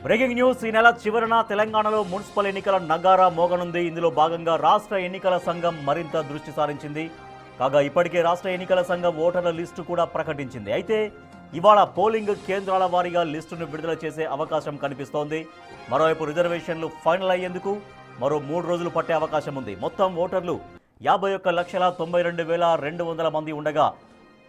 Breaking news. ఈ నెల చివరన తెలంగాణలో మున్సిపల్ ఎన్నికల నగారా మోగనుంది. ఇందులో భాగంగా రాష్ట్ర ఎన్నికల సంఘం మరింత దృష్టి సారించింది. కాగా ఇప్పటికే రాష్ట్ర ఎన్నికల సంఘం ఓటర్ల లిస్టు కూడా ప్రకటించింది. అయితే ఇవాళ పోలింగ్ కేంద్రాల వారీగా లిస్టును విడుదల చేసే అవకాశం కనిపిస్తోంది. మరోవైపు రిజర్వేషన్లు ఫైనల్ అయ్యేందుకు మరో 3 రోజులు పట్టే అవకాశం ఉంది. మొత్తం ఓటర్లు 51,92,200 మంది ఉండగా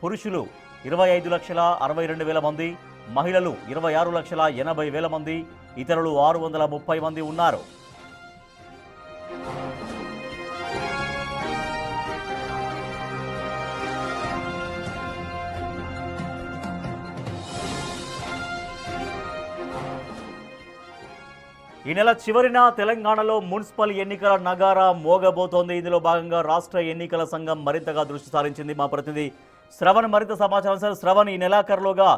పురుషులు 25,62,000 మంది, మహిళలు 26,80,000 మంది, ఇతరులు 630 మంది ఉన్నారు. ఈ నెల చివరిన తెలంగాణలో మున్సిపల్ ఎన్నికల నగారా మోగబోతోంది. ఇందులో భాగంగా రాష్ట్ర ఎన్నికల సంఘం మరింతగా దృష్టి సారించింది. మా ప్రతినిధి శ్రవణ్ మరింత సమాచారం. సార్ శ్రవణ్, ఈ నెలాఖరులోగా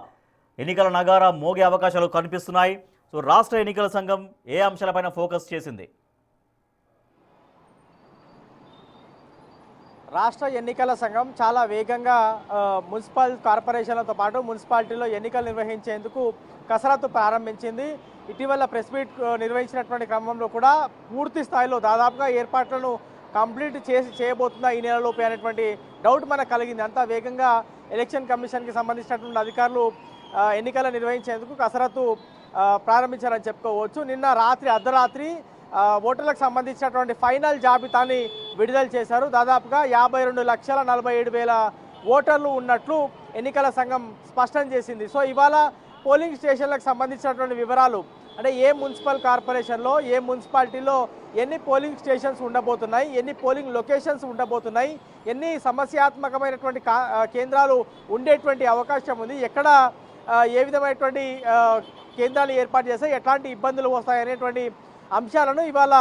ఎన్నికల నగారా మోగే అవకాశాలు కనిపిస్తున్నాయి. సో రాష్ట్ర ఎన్నికల సంఘం ఏ అంశాలపైన ఫోకస్ చేసింది? రాష్ట్ర ఎన్నికల సంఘం చాలా వేగంగా మున్సిపల్ కార్పొరేషన్లతో పాటు మున్సిపాలిటీలో ఎన్నికలు నిర్వహించేందుకు కసరత్తు ప్రారంభించింది. ఇటీవల ప్రెస్ మీట్ నిర్వహించినటువంటి క్రమంలో కూడా పూర్తి స్థాయిలో దాదాపుగా ఏర్పాట్లను కంప్లీట్ చేయబోతుందా ఈ నెలలోపే అనేటువంటి డౌట్ మనకు కలిగింది. అంతా వేగంగా ఎలక్షన్ కమిషన్కి సంబంధించినటువంటి అధికారులు ఎన్నికలు నిర్వహించేందుకు కసరత్తు ప్రారంభించారని చెప్పుకోవచ్చు. నిన్న అర్ధరాత్రి ఓటర్లకు సంబంధించినటువంటి ఫైనల్ జాబితాని విడుదల చేశారు. దాదాపుగా 52,47,000 ఓటర్లు ఉన్నట్లు ఎన్నికల సంఘం స్పష్టం చేసింది. సో ఇవాళ పోలింగ్ స్టేషన్లకు సంబంధించినటువంటి వివరాలు, అంటే ఏ మున్సిపల్ కార్పొరేషన్లో ఏ మున్సిపాలిటీలో ఎన్ని పోలింగ్ స్టేషన్స్ ఉండబోతున్నాయి, ఎన్ని పోలింగ్ లొకేషన్స్ ఉండబోతున్నాయి, ఎన్ని సమస్యాత్మకమైనటువంటి కేంద్రాలు ఉండేటువంటి అవకాశం ఉంది, ఎక్కడ ఏ విధమైనటువంటి కేంద్రాలు ఏర్పాటు చేస్తే ఎట్లాంటి ఇబ్బందులు వస్తాయనేటువంటి అంశాలను ఇవాళ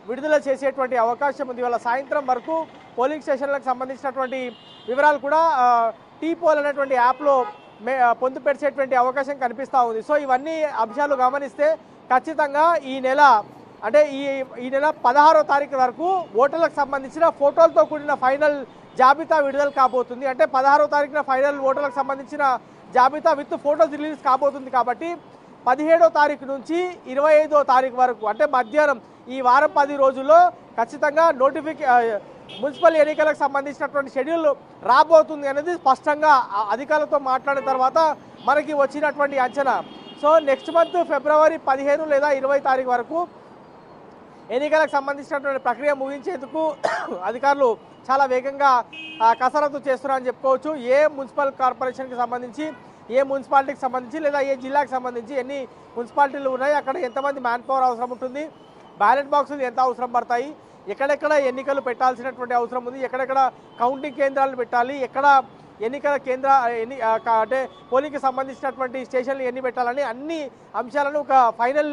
విడుదల చేసేటువంటి అవకాశం ఉంది. ఇవాళ సాయంత్రం వరకు పోలింగ్ స్టేషన్లకు సంబంధించినటువంటి వివరాలు కూడా టీ-పోల్ అనేటువంటి యాప్లో పొందుపరిచేటువంటి అవకాశం కనిపిస్తూ ఉంది. సో ఇవన్నీ అంశాలు గమనిస్తే ఖచ్చితంగా ఈ నెల 16వ తారీఖు వరకు ఓటర్లకు సంబంధించిన ఫోటోలతో కూడిన ఫైనల్ జాబితా విడుదల కాబోతుంది. అంటే 16వ తారీఖున ఫైనల్ ఓటర్లకు సంబంధించిన జాబితా విత్ ఫోటోస్ రిలీజ్ కాబోతుంది. కాబట్టి 17వ తారీఖు నుంచి 25వ తారీఖు వరకు, అంటే మధ్యాహ్నం ఈ వారం 10 రోజుల్లో ఖచ్చితంగా మున్సిపల్ ఎన్నికలకు సంబంధించినటువంటి షెడ్యూల్ రాబోతుంది అనేది స్పష్టంగా అధికారులతో మాట్లాడిన తర్వాత మనకి వచ్చినటువంటి అంచనా. సో నెక్స్ట్ మంత్ ఫిబ్రవరి 15 లేదా 20 తారీఖు వరకు ఎన్నికలకు సంబంధించినటువంటి ప్రక్రియ ముగించేందుకు అధికారులు చాలా వేగంగా కసరత్తు చేస్తున్నారని చెప్పుకోవచ్చు. ఏ మున్సిపల్ కార్పొరేషన్కి సంబంధించి, ఏ మున్సిపాలిటీకి సంబంధించి లేదా ఏ జిల్లాకు సంబంధించి ఎన్ని మున్సిపాలిటీలు ఉన్నాయి, అక్కడ ఎంతమంది మ్యాన్ పవర్ అవసరం ఉంటుంది, బ్యాలెట్ బాక్సులు ఎంత అవసరం పడతాయి, ఎక్కడెక్కడ ఎన్నికలు పెట్టాల్సినటువంటి అవసరం ఉంది, ఎక్కడెక్కడ కౌంటింగ్ కేంద్రాలు పెట్టాలి, ఎక్కడ ఎన్నికల అంటే పోలింగ్కి సంబంధించినటువంటి స్టేషన్లు ఎన్ని పెట్టాలని అన్ని అంశాలను ఒక ఫైనల్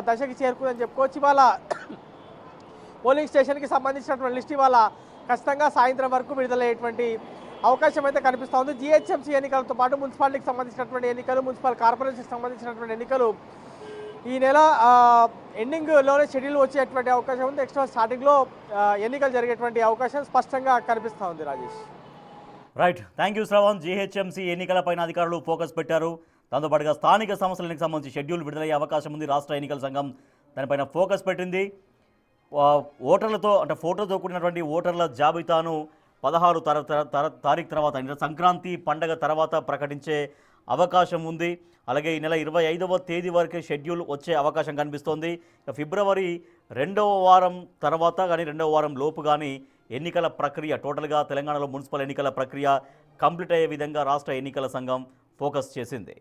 దశకి చేరుకుందని చెప్పుకోవచ్చు. ఇవాళ పోలింగ్ స్టేషన్కి సంబంధించినటువంటి లిస్ట్ ఇవాళ ఖచ్చితంగా సాయంత్రం వరకు విడుదలయ్యేటువంటి అవకాశం అయితే కనిపిస్తూ ఉంది. జిహెచ్ఎంసీ ఎన్నికలతో పాటు మున్సిపాలిటీకి సంబంధించినటువంటి ఎన్నికలు, మున్సిపల్ కార్పొరేషన్కి సంబంధించినటువంటి ఎన్నికలు ఈ నెల ఎండింగ్లోనే షెడ్యూల్ వచ్చేటువంటి అవకాశం ఉంది. నెక్స్ట్ స్టార్టింగ్లో ఎన్నికలు జరిగేటువంటి అవకాశం స్పష్టంగా కనిపిస్తూ ఉంది. Rajesh, right, thank you Shravan. GHMC ఎన్నికలపైన అధికారులు ఫోకస్ పెట్టారు. దాంతోపాటుగా స్థానిక సమస్యలకు సంబంధించి షెడ్యూల్ విడుదలయ్యే అవకాశం ఉంది. రాష్ట్ర ఎన్నికల సంఘం దానిపైన ఫోకస్ పెట్టింది. ఓటర్లతో అంటే ఫోటోతో కూడినటువంటి ఓటర్ల జాబితాను 16 తారీఖు తర్వాత, సంక్రాంతి పండగ తర్వాత ప్రకటించే అవకాశం ఉంది. అలాగే ఈ నెల 25వ తేదీ వరకే షెడ్యూల్ వచ్చే అవకాశం కనిపిస్తోంది. ఫిబ్రవరి 2వ వారం తర్వాత కానీ 2వ వారం లోపు కానీ ఎన్నికల ప్రక్రియ, టోటల్గా తెలంగాణలో మున్సిపల్ ఎన్నికల ప్రక్రియ కంప్లీట్ అయ్యే విధంగా రాష్ట్ర ఎన్నికల సంఘం ఫోకస్ చేసింది.